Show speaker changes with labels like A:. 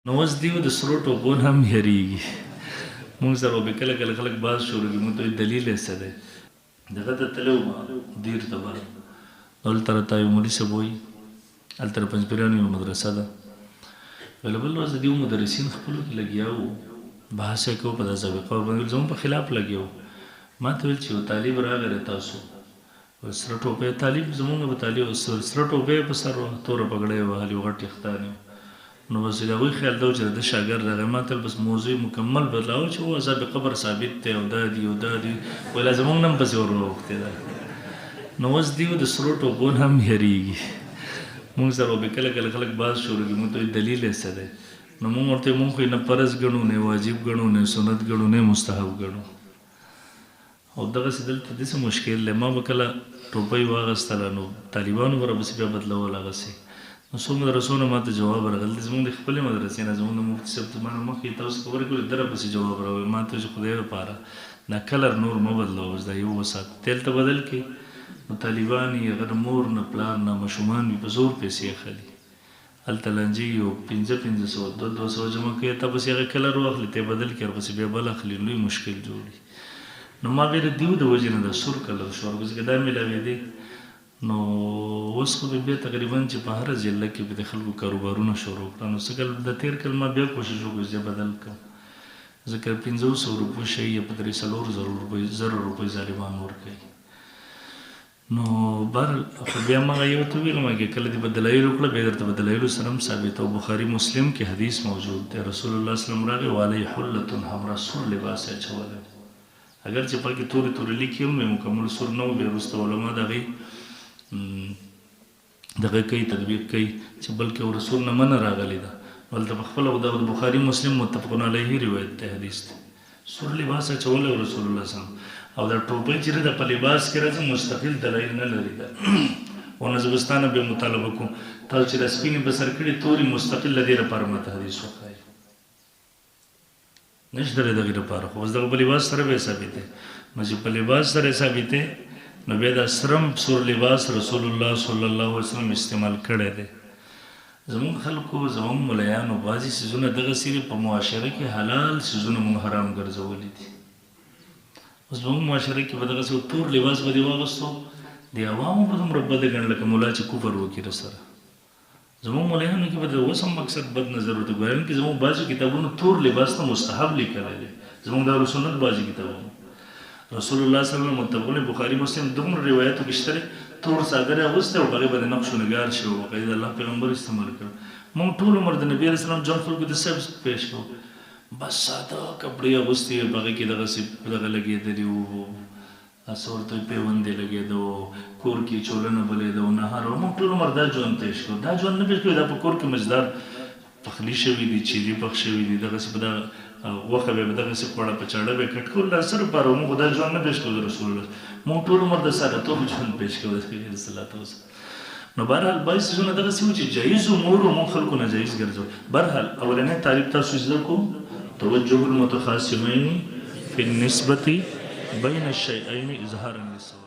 A: نو اوس دیو د سرو ټوپو نه هم هېرېږي. مونږ سره به کله کله خلک بحث شروع کړي، مونږ ته وایي دلیل یې څه دی؟ دغه ته تللی وم دیر ته به هلته راته یو مولي صاحب وایي هلته د پنجپیریانو یوه مدرسه ده. ویله بل ورځ د دیو مدرسین خپلو کې لګیا وو، بحث یې کوو په دا سابقه ورباندې، زموږ په خلاف لګیا وو. ما ته ویل چې یو طالب راغی د تاسو سره ټوپۍ طالب زمونږ به طالب سره ټوپۍ په سر وه، توره پګړۍ یې وهلې، غټ ویښتان یې. نو بس د هغوی خیال دا و چې د ده شاګرد هغه ما ته بس موضوع مکمل بدلاوه چې و عذاب قبر ثابت دی او دا دي او دا دي. ویله زمونږ نه هم پسې ور واوښتې ده. نو اوس دیو د سرو ټوپو نه هم هېرېږي. مونږ سره به کله کله خلک بحث شروع کړي، مونږ ته وایي دلیل یې څه دی؟ نو مونږ ورته وایي مونږ خو یې نه فرض ګڼو، نه واجب ګڼو، نه سنت ګڼو، نه مستحب ګڼو. او دغسې دلته داسې مشکل دی، ما به کله ټوپۍ واغېستله نو طالبانو به راپسې بیا بدلول هغسې. نو څو مدرسو نه ما ته جواب راغلی، زموږ د خپلې مدرسې نه زموږ د مفتي صاحب زما نه مخکې تاسو خبرې کړې، ده راپسې جواب راوړی. ما ته چې خدای لپاره دا کلر نور مه بدلوه، اوس دا یو وساته، تیل ته بدل کړي. نو طالبان یې هغه د مور نه پلار نه ماشومان وي په زور پیسې اخلي، هلته لانجې یو 500 200 جمع کوي، تا پسې هغه کلر واخلي ته یې بدل کړي، ورپسې بیا بل اخلي، لوی مشکل جوړي. نو ما بیا د دیو د وجې نه د سور کلر شو ورپسې دا میلاوېدې. نو اوس خو بیا تقریبا چې په هره ضلع کې به د خلکو کاروبارونه شروع کړه. نو څه کال د تېر کال ما بیا کوشش وکړو چې بدل کړم، ځکه 500 روپو شی یې په 300 روپۍ ظالمان ورکوي. نو بهرحال خو بیا ما یو ته ویلم چې کله دې به دلایل وکړه بیا درته به دلایلو سره هم ثابت او بخاري مسلم کې حدیث موجود دی، رسول الله وسلم راغی وعلی حلة حمراء، سور لباس یې اچولی، اگر چې پکې تورې تورې لیکې هم مکمل سور نه و. بیا وروسته علما د هغې دغه کوي تطبیق کوي چې بلکې رسول نه منع راغلی ده. هلته په خپله د بخاري مسلم متفقون علیه روایت دی، حدیث دی، سور لباس اچولی رسول الله وسلم. او دا ټوپۍ چې ده په لباس کې راځي مستقل دلایل نه لري ده. ونه زه به ستا نه بیا مطالبه کوم تاسو چې دا سپینې په سر کړي تورې مستقل له دې لپاره ماته حدیث وښایي، نشته دی دغې لپاره. خو اوس دغه په لباس سره به یې ثابتې، نو چې په لباس سره یې ثابتې نو بیا دا سرم سور لباس رسول الله صلی الله علیه وسلم استعمال کړی دی. زمونږ خلکو زمونږ ملیانو بعضې څیزونه دغسې دي په معاشره کې حلال څیزونه مونږ حرام ګرځولي دي. اوس زمونږ معاشره کې به دغسې تور لباس به دې واغوستو د عوامو به دومره بده ګڼل لکه ملا چې کفر وکړي رسره. زمونږ ملیانو کې به د اوس هم مقصد بد نظر ورته ګوري کې زمونږ بعضو کتابونو تور لباس ته مستحب لیکلی دی، زمونږ دارالسنت بعضې کتابونو رسول الله صلی الله علیه وسلم متفقون بخاري مسلم دومره روایتو کې شته تور څادر یې اغوستی او په هغې باندې نقش و نګار شوی و، باقاعده د الله پیغمبر استعمال کړ. موږ ټول عمر د نبي علیه السلام جان خلکو ته صاحب پیش کوو، بس ساده کپړې اغوستې وې، په هغې کې دغسې دغه لګېدلي وو، هسې ورته پیوند یې لګېده و، کور کې چولنه بلېده و، نهار و. موږ ټول عمر دا ژوند پیش کوو، دا ژوند نه پیش کوو، دا په کور کې مزدار پخلی شوي دي، چیلي پخ شوي دي، دغسې په دغه غوښه به یې دغسې خوړه په چاړه به یې کټ کول، دا څه لپاره و؟ موږ دا ژوند نه پیش کوو د رسول الله، موږ ټول عمر د سادهتوب ژوند پیش کوو د نبي علیه السلام. نو بهرحال بعضې څیزونه دغسې وو چې جایز امور و موږ خلکو ناجایز ګرځول. بهرحال اولنی تعریف تاسو زده کوو، توجه المتخاصمین فی النسبة بین الشیئین اظهارا للصواب.